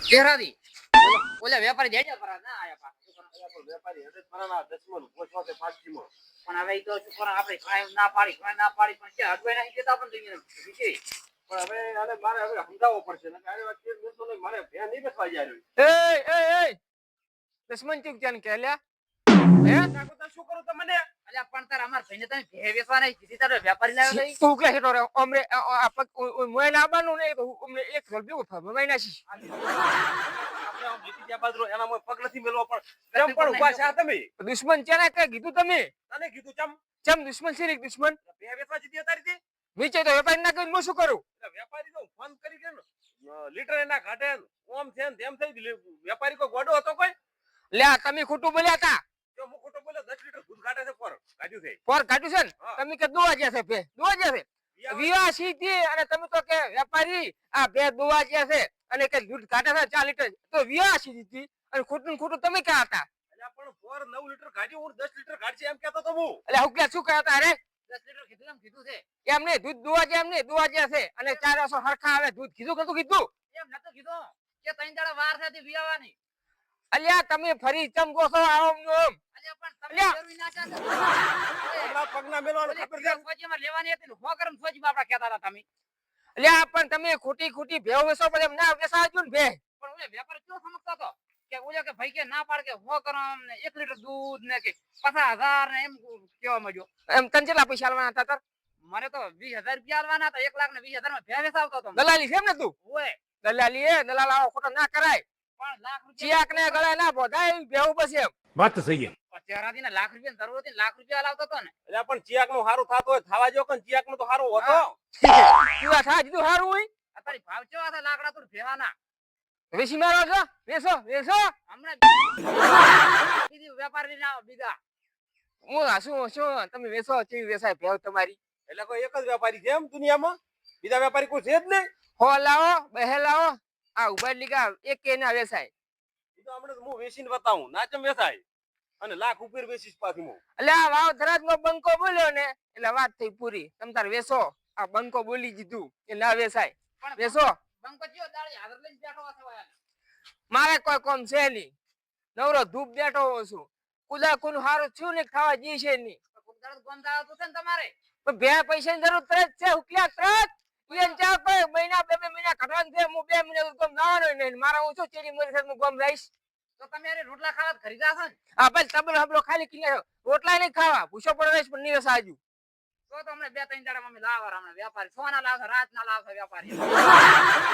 ચહેરાથી ઓલા વેપારી દેડ્યા પર ના આયા પા વેપારી હવે ફરાના 10 પોચવા કે 5 માં પણ હવે તો શું કરો આપણે કાયમ ના પાડી પણ કે અડવાઈ નહીં દેતા પણ દઈએ વિશે પણ હવે આને મારે હવે સમજાવવો પડશે ને આને વાત કેમ બેસો ને મારે ભે નહીં બેસવા જાય એ દુશ્મન ચૂક જાન કે લ્યા હે નાખો તો શું કરું તમને અલ્યા પણ તાર અમાર ભાઈને તમે ભે વેચવા નહીં કીધી તારે વેપારી લાવ્યો નહીં તું કે હેટો રે અમને આપક મોય ના બાનું ને તો અમને એક રોલ બેવો ફા મય નાસી આપણે આમ જીતી ગયા બાજરો એના મોય પગ નથી મેલવો પણ કેમ પણ ઉભા છે તમે દુશ્મન ચેના કે કીધું તમે તને કીધું ચમ ચમ દુશ્મન છે રે દુશ્મન ભે વેચવા જીતી તારી દે નીચે તો વેપારી ના કઈ હું શું કરું વેપારી તો ફોન કરી કે લીટર એના ઘાટે ઓમ છે ને તેમ થઈ વેપારી કોઈ ગોડો હતો કોઈ લ્યા તમે ખોટું બોલ્યા તા જો હું ખોટો બોલ્યો 10 લીટર દૂધ કાઢે છે પર કાઢ્યું છે પોર કાઢ્યું છે ને તમે કે દોવા જ્યા છે ભે દોવા જ્યા છે વિવા સીધી અને તમે તો કે વેપારી આ બે દોવા જ્યા છે અને કે દૂધ કાઢે છે 4 લીટર તો વિવા સીધી અને ખોટું તમે ક્યાં હતા એટલે પણ પર 9 લીટર કાઢ્યું હું 10 લીટર કાઢશે એમ કહેતો તો હું એટલે હું કે શું કહેતા રે 10 લીટર કીધું છે એમ નહીં દૂધ દોવા જ્યા એમ નહીં દોવા જ્યા છે અને 400 હરખા આવે દૂધ કીધું એમ નતો કીધું કે 3 દાડા વાર થતી વિયાવાની અલ્યા તમે ફરી ચમ ગોસો આવો ઓમ અલ્યા પણ તમે જરૂરી ના ચાહતો આપણા પગના મેલવાનો ખબર છે ફોજીમાં લેવાની હતી ને હો કરમ ફોજીમાં આપડા કહેતા હતા તમે અલ્યા પણ તમે ખોટી ભેવ વેસો પર એમ ના વેસાજો ને ભે પણ ઓલે વેપારી કેવો સમજતો હતો કે ઓલે કે ભાઈ કે ના પાડ કે હો કરમ ને 1 લીટર દૂધ ને કે 50,000 ને એમ કેવા માંડ્યો એમ તને કેટલા પૈસા આલવાના હતા તાર મને તો 20,000 રૂપિયા આલવાના હતા 1,20,000 માં ભે વેસાવતો હતો દલાલી છે એમ ને તું ઓય દલાલી એ દલાલ આવો ખોટો ના કરાય પણ લાખ રૂપિયા ચિયાક ને ગળે ના બોધાય ભેવ બસ એમ વાત તો સહી છે ચહેરાથી ને લાખ રૂપિયા જરૂર હતી લાખ રૂપિયા લાવતો હતો ને એટલે પણ ચિયાક નું સારું થાતો હોય થાવા જો કે ચિયાક નું તો સારું હતો તું થા જીધું હારું હોય અત્યારે ભાવ કેવા હતા લાકડા તો ભેવાના વેસી મારો છો વેસો હમણાં બીજી વેપારી ના બીજા હું શું તમે વેસો ચીવી વેસાય ભેવ તમારી એટલે કોઈ એક જ વેપારી છે એમ દુનિયામાં બીજા વેપારી કોઈ છે જ નહીં હો લાવો બહે લાવો આ ઉભા લીગા એક કે ના વેસાય એ તો હમણાં હું વેચીને બતાવું નાચમ વેચાય અને લાખ ઉપર વેચીશ પાછી હું એટલે આ વાવ ધરાજનો બંકો બોલ્યો ને એટલે વાત થઈ પૂરી તમ તાર વેસો આ બંકો બોલી દીધું એ ના વેસાય વેસો બંકો ચિયો દાળી હાજર લઈને બેઠો હશે વાયા મારે કોઈ કોમ છે નહીં નવરો ધૂપ બેઠો હોઉં છું કુદા કુનું હારું થયું ને ખાવા જી છે નહીં કુદરત ગોંધાવ તો છે ને તમારે પણ બે પૈસાની જરૂર તરત છે હુકિયા તરત ઈયન ચા પર મહિના બે મહિના કઢવાનું છે હું 2 મહિના ગમ નાવાનો નહીં મારા હું શું ચેડી મરી હું ગમ રહીશ તો તમે અરે રોટલા ખાવા ખરીદા છો ને આ બસ તબલો હબલો ખાલી કિલે રોટલા નહીં ખાવા ભૂસો પડે રહીશ પણ નિવેશ આજુ તો અમને 2-3 દાડા મમ્મી લાવવા રામણે વેપારી સોના લાવશે રાત ના લાવશે વેપારી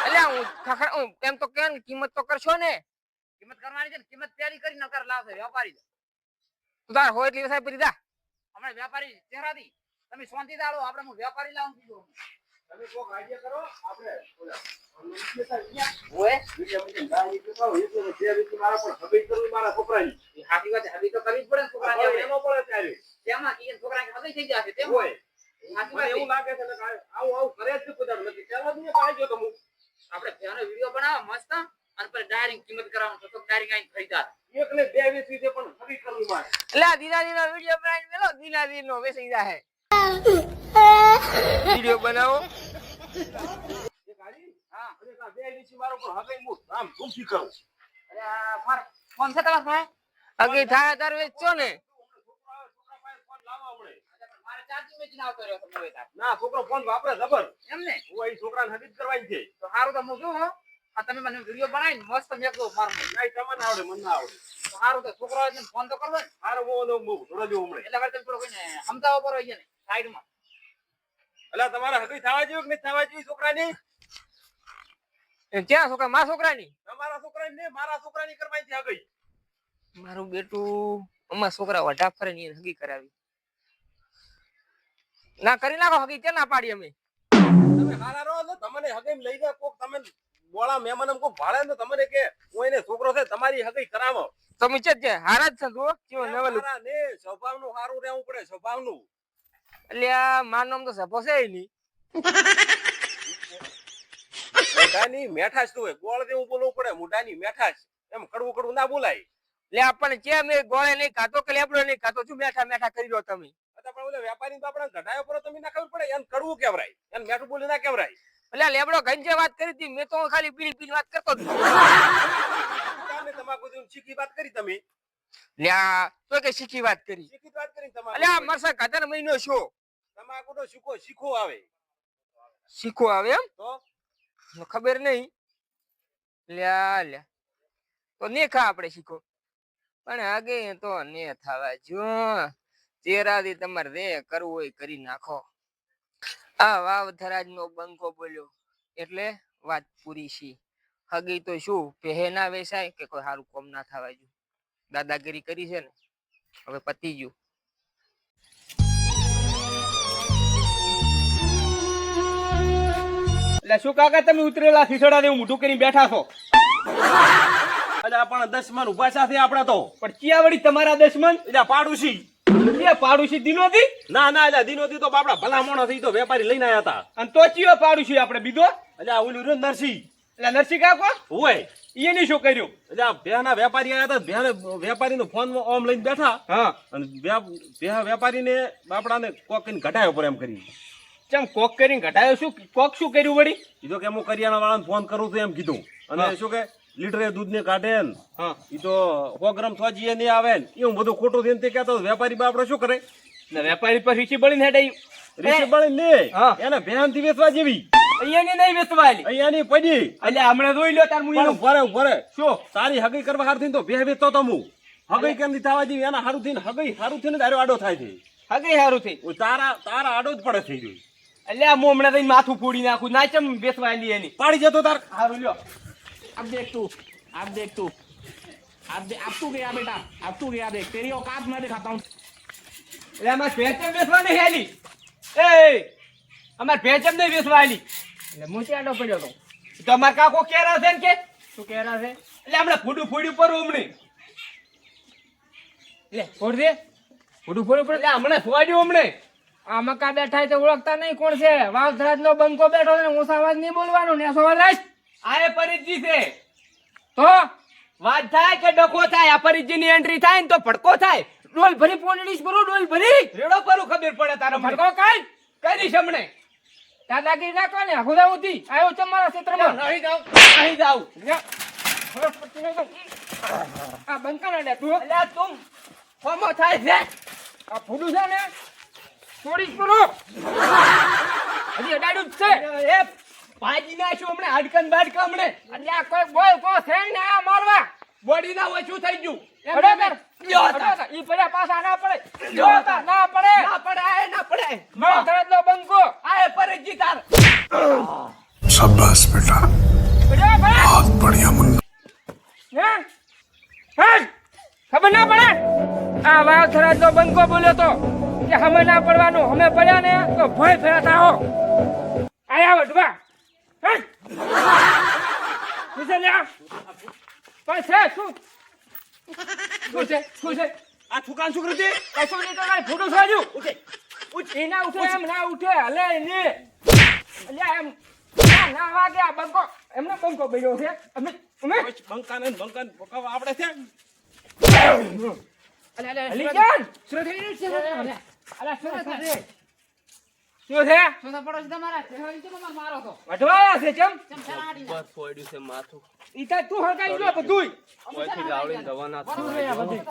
એટલે હું ખખડ એમ તો કેમ કિંમત તો કરશો ને કિંમત કરવાની છે ને કિંમત પેલી કરી નકર લાવશે વેપારી તું તાર હોય એટલી વસાય પરી જા હમણાં વેપારી ચહેરાથી તમે શાંતિ દાડો આપણે હું વેપારી લાવું કીધું તમે કોક આઈડિયા કરો આપણે ઓય મારા છોકરાની હાથી વાત હાથી તો કરવી જ પડે ને છોકરાને એનો પડે ત્યારે તેમાં ઈ છોકરાને હગઈ થઈ જશે તેમ હોય હાથી મને એવું વાત લાગે છે ને આવું કરે જ કુદાર નથી ચાલો જ પાઈ ગયો તો હું આપણે ત્યાંનો વિડિયો બનાવો મસ્ત અને પછી ડાયરેક્ટ કિંમત કરાવવાનો તો ડાયરેક્ટ આઈ ખરીદા એક ને બે વેચી છે પણ ખરી કરવું મારે એટલે આ દીના વિડિયો બનાવીને મેલો દીના નો વેસી જાહે વિડિયો બનાવો હા અને કા બે વેચી મારો પણ હવે હું આમ ગુમથી કરું અરે માર ફોન છે તમારા પાસે અગી થાય તાર વેચો ને છોકરા પાસે ફોન લાવવા મળે મારે ચાર્જિંગ મેચિન આવતો રહ્યો તમે હોય ના છોકરો ફોન વાપરે જબર એમ ને હું અહીં છોકરાને હકીકત કરવાની છે તો સારું તો હું શું હો આ તમે મને વિડિયો બનાવીને મસ્ત મેકલો મારું નહીં તમને આવડે મને ના આવડે તો સારું તો છોકરાઓને ફોન તો કરવો ને મારો હું થોડો જેવો મળે એટલે વળતે થોડો કોઈને સમજાવવા પર હોય ને સાઈડમાં એટલે તમારે હકી થવા જેવું કે નહીં થવા જેવી છોકરાની ક્યાં છોકરા મારા છોકરાની તમારા છોકરાની નહીં મારા છોકરાની કરવાની છે હકી મારું બેટું અમારા છોકરા વઢા ફરે ને હગી કરાવી ના કરી નાખો હગી તે ના પાડી અમે તમે હારા રહો ને તમને હકીમ લઈ જાય કોક તમે બોળા મહેમાન કોક ભાડે ને તમને કે હું એને છોકરો છે તમારી હકી કરાવો તમે છે હારા જ છો કેવો નવલ હારા ને સ્વભાવનું સારું રહેવું પડે સ્વભાવનું એટલે આ માર નામ તો સપો છે નહીં મોઢાની મેઠાશ હોય ગોળ જેવું બોલવું પડે મોઢાની મેઠાશ એમ કડવું કડવું ના બોલાય એટલે આપણને કેમ એ ગોળે નહીં ખાતો કે લેબડો નહીં ખાતો શું મેઠા કરી દો તમે પણ ઓલે વેપારી તો આપણે ઘટાયો પર તમે ના ખબર પડે એને કડવું કેવરાય એને મેઠું બોલી ના કેવરાય એટલે લેબડો ગંજે વાત કરી હતી મેં તો ખાલી પીળી વાત કરતો હતો કાને તમાકુ દઉં ચીકી વાત કરી તમે લ્યા તો કે શીખી વાત કરી ચીકી વાત કરી તમાકુ એટલે આ મરસા કદર મહિનો છો તમાકુ તો શીખો આવે શીખો આવે એમ તો ખબર નહીં લ્યા તો ને ખા આપણે શીખો પણ આગે તો ને થવા જો ચેરાથી તમારે રે કરવું હોય કરી નાખો આ વાવથરાજ નો બંકો બોલ્યો એટલે વાત પૂરી છે હગી તો શું પહે ના વેસાય કે કોઈ સારું કોમ ના થવા જો દાદાગીરી કરી છે ને હવે પતી ગયું એટલે શું કાકા તમે ઉતરેલા ખીસડા ને મોઢું કરીને બેઠા છો અલ્યા પણ 10 મન ઉભા સાથે આપડા તો પણ ક્યાં વળી તમારા દશમન એટલે પાડોશી ક્યાં પાડોશી દિનોથી ના એટલે દિનોથી તો બાપડા ભલા મોણો થઈ તો વેપારી લઈને આયા હતા અને તો ચિયો પાડોશી આપણે બીજો અલ્યા ઓલું રહ્યો નરસિંહ એટલે નરસિંહ કાકો હોય એની શું કર્યું એટલે આ ભેના વેપારી આયા હતા ભેને વેપારીનો ફોન ઓમ લઈને બેઠા હા અને ભે વેપારીને બાપડાને કોક કઈને ઘટાયો પર એમ કરી ચમ કોક કરીને ઘટાયો શું કોક શું કર્યું વળી કીધું કે હું કરિયાણા વાળાને ફોન કરું તો એમ કીધું અને શું કે લીટરે દૂધ ને કાઢે ને હા ઈ તો 100 ગ્રામ થોજીએ નહીં આવે ને એવું બધું ખોટું થઈને તે કહેતો વેપારી બાપડે શું કરે ને વેપારી પર રીચી બળીને હેડાયું રીસે બળે લે હા. એને ભેન થી વેચવા જેવી અહીંયાની નહીં વેચવાલી અહીંયાની પડી એટલે હમણાં જોઈ લો તાર પણ મું ભરે શું તારી હગઈ કરવા હાર થઈને તો ભે વેચતો તો હું હગઈ કેમ નહીં થવા જેવી એના હારું થઈને હગઈ હારું થઈને તારો આડો થાય છે હગે સારું થઈ ઓય તારા આડો જ પડે થઈ ગયું એટલે આ હું હમણાં જઈને માથું ફોડી નાખું ના ચમ વેચવાલી એની પાડી જતો તાર સારું લ્યો अब देख तू अब तू गया बेटा अब तू गया देख तेरी औकात मैं दिखाता हूँ એટલે અમાર ભેચમ વેચવાની હેલી એ અમાર ભેચમ નહીં વેચવાની એટલે મોચી આડો પડ્યો તો તો અમાર કાકો કેરા છે ને કે શું કહેરા છે એટલે આપણે ફોડ્યું પર હમણે લે ફોડ દે ફોડું ફોડું પડે એટલે હમણાં ફોડ્યું હમણે આ મકા બેઠા તો ઓળખતા નહીં કોણ છે વાવથરાજ નો બંકો બેઠો છે ઊંચા અવાજ નહીં બોલવાનું ને અવાજ રાખ આ એ પરિજી છે તો વાત થાય કે ડખો થાય આ પરિજી ની એન્ટ્રી થાય ને તો ભડકો થાય ડોલ ભરી પોલીસ ભરો ડોલ ભરી રેડો પરું ખબર પડે તારો ભડકો કાઢ કરીશ હમણે દાદાગીરી ના કોને હુદાઉતી આવ્યો છે મારા ક્ષેત્રમાં અહીં જાવ આ બંકાના લે તું એટલે તું ફોમો થાય છે આ ફૂડું છે ને થોડીક કરો હજી અડાડું જ છે એ ભાજી નાખ્યું હમણે હાડકન બાડકા હમણે એટલે આ કોઈ બોલ તો છે ને આ મારવા બોડી ના હોય શું થઈ ગયું બરાબર લ્યો હતા. ઈ પડ્યા પાછા ના પડે જો હતા ના પડે ના પડે આ ના પડે વાવથરાજ નો બંકો આ એ પરિજી તાર शाबाश बेटा પડ્યો પડે बहुत बढ़िया मुन्ना હે ખબર ના પડે આ વાવથરાજ નો બંકો બોલ્યો તો કે હમે ના પડવાનું હમે પડ્યા ને તો ભય ફેરા થાઓ આયા વડવા હે નીચે લે પણ છે શું છે આ છુકાન છોકરી છે કશું નહીં તો કાંઈ ફોટો સાજુ એના ઉઠે એમ ના ઉઠે હલે ને અલ્યા એમ ના વાગે આ બંકો એમને બંકો બન્યો છે અમે બંકાને પકાવવા આપણે છે અલીજાન શું થઈ રહ્યું છે અલા શું છે શું છે વઢવાયા છે ચમ બસ ફોડ્યું છે માથું ઈ કાંઈ તું હળગાઈ લો બધુંય ઓયથી ગાવડીને દવાના શું છે આ બધું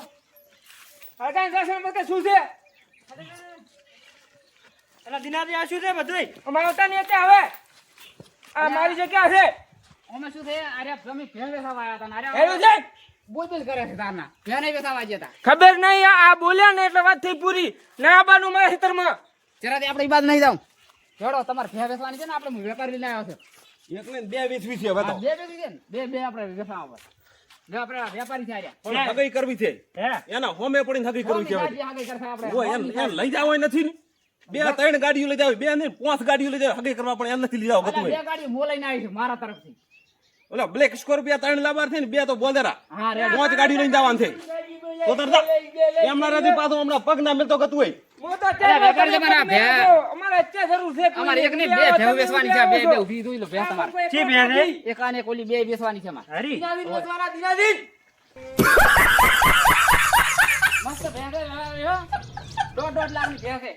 હળગાઈ જશે મત શું છે એલા દિનારી આ શું છે બધુંય અમારો તાની એટલે હવે આ મારી જગ્યા છે અમે શું છે અરે જમી ભેળ વેસાવા આવ્યા હતા ને હેરું અરે છે બોલ કરે છે તારના ભેળ વેસાવા જતા ખબર નહીં આ બોલ્યા ને એટલે વાત થઈ પૂરી ના આવવાનું મારા ખેતરમાં જરા આપણે ઈ બાદ નહીં જાઉં જોડો તમારે ભેળ વેસવાની છે ને આપણે વેપારી લઈને આવ્યો છે એકને બે વેચવી છે હવે તો બે બેસી છે ને બે આપણે વેસાવા પર આપણે વેપારી છે આર્યા પણ હગઈ કરવી છે એના હોમે પડીને હગઈ કરવી છે હવે. આગળ કરશે આપણે ઓય એમ લઈ જાવ નથી ને 2-3 ગાડીઓ લઈ જાવ 2 ને 5 ગાડીઓ લઈ જાવ હગઈ કરવા પણ એમ નથી લઈ જાવ અલા, ગતું બે ગાડી મો લઈને આવી છે મારા તરફથી ઓલા બ્લેક સ્કોર્પિયો 3 લાબાર છે ને 2 તો બોંદેરા હા રે 5 ગાડીઓ લઈને જવાનું છે તો તરતા એમના રાજી પાછો હમણાં પગ ના મેલતો ગતું હોય હું તો અરે વેપારી તમારા ભે અમારે અત્યારે જરૂર છે અમારે એક ને બે ભેળ વેસવાની છે બે ઊભી જોઈ લો ભે તમારે જી ભે એક આને કોલી બે વેસવાની છે અમારે હરી દિનાદિન મસ્ત ભે છે 1.5 લાખ ની ભે છે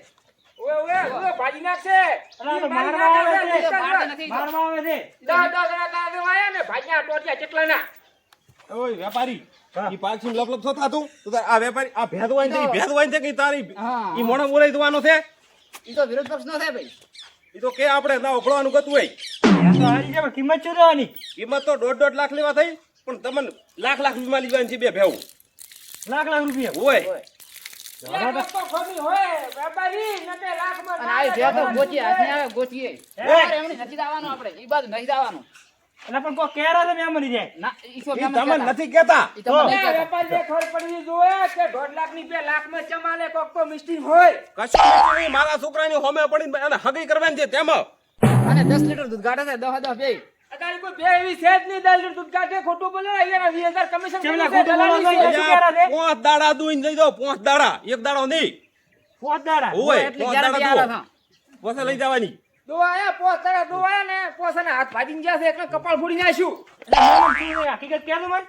ઓય ઓય ભાજી નાખશે અલા તો મારવા આવે છે મારતા નથી. મારવા આવે છે 10 જણા તારે આયા ને ભાજીના ટોટિયા કેટલા ના ઓય વેપારી હા. ઈ પાછી લપલપ થો થાતું તો તાર આ વેપારી આ ભેદ વાઈન છે ઈ ભેદ વાઈન છે કે ઈ તારી હા. ઈ મોણો બોલાઈ દેવાનો છે ઈ તો વિરોધ પક્ષ નો થાય ભાઈ. ઈ તો કે આપણે ના ઓખળવાનું ગતું હોય આ તો હારી છે પણ કિંમત શું રહેવાની કિંમત તો 1.5 લાખ લેવા થઈ પણ તમને લાખ રૂપિયા લેવાની છે બે ભેવું લાખ રૂપિયા ઓય એ લોકો ખોટી હોય વેપારી નકે લાખમાં અને આ ભેગો ગોચી હાથની આવે ગોચીએ. અરે એમની નથી દાવાનું આપણે. ઈ બાજુ નથી દાવાનું. એટલે પણ કોઈ કેરા તો મેં મળી જાય ના ઈ તો ઈ તમે તમને કહેતા. નથી કહેતા ઈ તમને નહીં એ કહેતા. વેપારીને ખબર પડવી જોઈએ કે 1.5 લાખની 2 લાખમાં ચમાલે કોક તો મિસ્ટેક હોય કશું નથી મારા છોકરાની હોમે પડીને અને હગી કરવાની છે તેમાં અને 10 લીટર દૂધ કાઢે છે 10 બે. અત્યારે કોઈ બે એવી છે જ નહીં 10 લીટર દૂધ કાઢે ખોટું બોલે અહીંયા 20,000 કમિશન ચેવલા કર્યું છે, ખોટું બોલો દલાલી છે. છો? શું કેરા છે? 5 દાડા દુઈને લઈ જાઓ 5 દાડા એક દાડો નહીં પોત દાડા ઓય એટલી 5 ગેરંટી દાડા આલે દો છે. પોસે લઈ જવાની દોવાયા પોસ તારા દોવાયા ને પોસ અને હાથ ભાજીને ગયા છે એટલે કપાળ ફોડી નાખ્યું એટલે મેં હકીકત કહેલું મને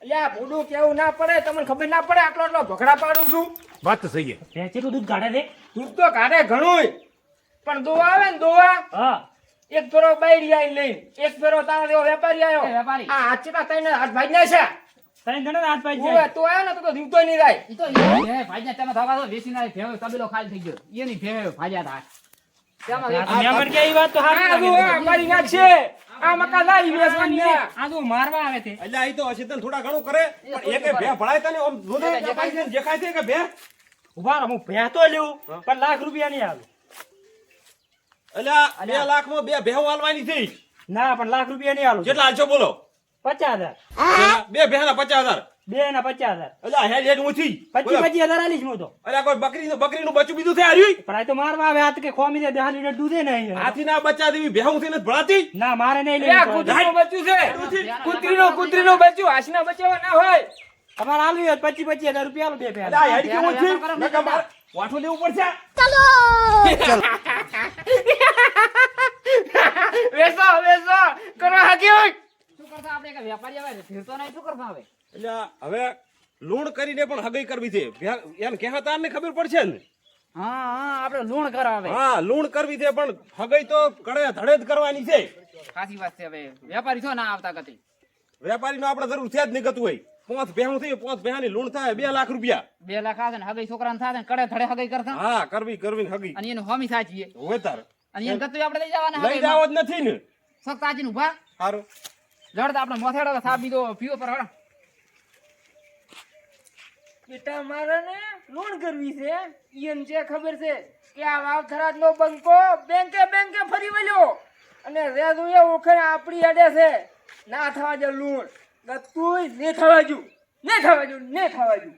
અલ્યા ભૂડું કેવું ના પડે તમને ખબર ના પડે આટલો આટલો ભગડા પાડું છું વાત તો સહી છે ભેંસેનું દૂધ કાઢે છે દૂધ તો કાઢે ઘણું પણ દોવા આવે ને દોવા હા એક ફેરો બાયડી આઈને લઈને એક ફેરો તારા જેવો વેપારી આવ્યો એ વેપારી. આ હાથ ચેટા થઈને હાથ ભાજી નાખ્યા ત્રણ જણા હાથ પાઈ ઓવે જાય તો આવ્યો ને તો જીવતો નહીં રાય ઈ તો ઈ ભે ભાજ્યા તમે થવા દો વેસી ના ભેવ તબેલો ખાલી થઈ ગયો. એની ભે ભાજ્યા હતા. તેમાં આ તો મેં મને કે ઈ વાત તો આ હારી દોવા મારી નાખશે આ મકા લાવી વેચવાની છે. આ તો મારવા આવે છે એટલે આ તો અશીતન થોડા ઘણું કરે પણ એકે ભે ભળાય તને આમ દૂધ દેખાય છે કે ભે ઉભા રહો હું ભેં તો લેવું પણ લાખ રૂપિયા નહીં આવે એટલે 2 લાખમાં બે ભેહું આલવાની છે ના પણ લાખ રૂપિયા નહીં આલું કેટલા હાલશો બોલો 50,000 બે ભેહના 50,000 બે ના 50,000 એટલે આ હેડ હેડ ઊંચી 25,000 આલીશ હું તો અલ્યા કોઈ બકરીનું બચ્ચું બીજું છે હાર્યું પણ આ તો મારવા આવે હાથ કે ખોમી દે 10 લીટર દૂધે નહીં હાથીના બચ્ચા દેવી ભેહું થઈને જ ભળાતી ના મારે નહીં એ આ લેવું કૂતરીનું બચ્ચું છે કૂતરીનું બચ્ચું હાસના બચ્ચા ના હોય તમારે આલવી હોય 25,000 રૂપિયા આલો બે એટલે પહેલા આ હેડ કેવું છે નકા મારે વાઠું લેવું પડશે વેસો કરો હાકી શું કરતા આપણે કે વેપારી આવે ફેરતો નહીં શું કરતા હવે? એટલે હવે લૂણ કરીને પણ હગઈ કરવી છે એને કહેતા ને ખબર પડશે ને હા હા આપણે લૂણ કરાવે. હા લૂણ કરવી છે પણ હગઈ તો કડે ધડે જ કરવાની છે ખાસી વાત છે હવે. વેપારી છો ના આવતા કતી. વેપારીનો આપણે જરૂર છે જ નહીં ગતું હોય 5 ભેહું થઈ 5 ભેહાની લૂણ થાય 2 લાખ રૂપિયા 2 લાખ આવે ને હગઈ છોકરાને થાય ને કડે ધડે હગઈ કરતા હા કરવી હગી અને એનું હોમી સાચીએ હોય તાર અને એને ગતું આપણે લઈ જવાના લઈ જાવ જ નથી ને સખ્ત તાજી નું ભા સારું જડ આપણે મોથેડો સાબ બીજો પીવો પર હળ. બેટા મારે ને લોન કરવી છે ઈયન જે ખબર છે કે આ વાવથરાજ નો બંકો બેંકે ફરી વળ્યો અને રેદુએ ઓખે આપણી અડે છે ના થવા દે લોન ગતુંય ને થવા જો ને થવા જો